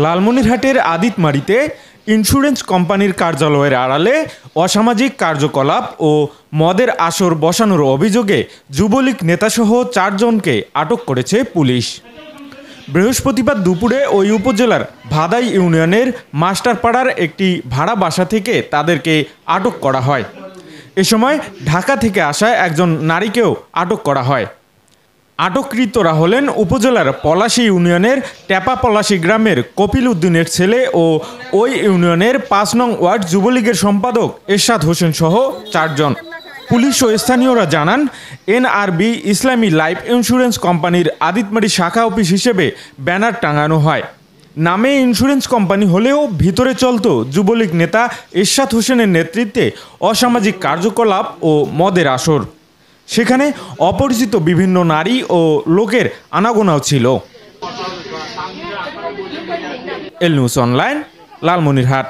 লালমনিরহাটের আদিতমারিতে ইন্স্যুরেন্স কোম্পানির কার্যালয়ের আড়ালে অসামাজিক কার্যকলাপ ও মদের আসর বসানোর অভিযোগে যুবলীগ নেতাসহ 4 জনকে আটক করেছে পুলিশ। বৃহস্পতিবার দুপুরে ওই উপজেলার ভাদাই ইউনিয়নের মাস্টারপাড়ার একটি ভাড়া বাসা থেকে তাদেরকে আটক করা হয়। এ সময় ঢাকা থেকে আসা একজন নারীকেও আটক করা হয়। আটককৃতরা হলেন উপজেলার পলাশী ইউনিয়নের টেপা পলাশী গ্রামের কপিল উদ্দিনের ছেলে ও ওই ইউনিয়নের 5 নং ওয়ার্ড যুবলীগের সম্পাদক এরশাদ হোসেন সহ 4 জন। পুলিশ ও স্থানীয়রা জানান, এনআরবি ইসলামী লাইফ ইন্স্যুরেন্স কোম্পানির আদিতমারি শাখা অফিস হিসেবে ব্যানার টাঙানো হয়। নামে ইন্স্যুরেন্স কোম্পানি হলেও ভিতরে চলত যুবলীগ নেতা এরশাদ হোসেনের নেতৃত্বে অসামাজিক কার্যকলাপ ও মদের আসর। সেখানে অপরিচিত বিভিন্ন নারী ও লোকের আনাগোনাও ছিল। এল নিউজ অনলাইন, লালমনিরহাট।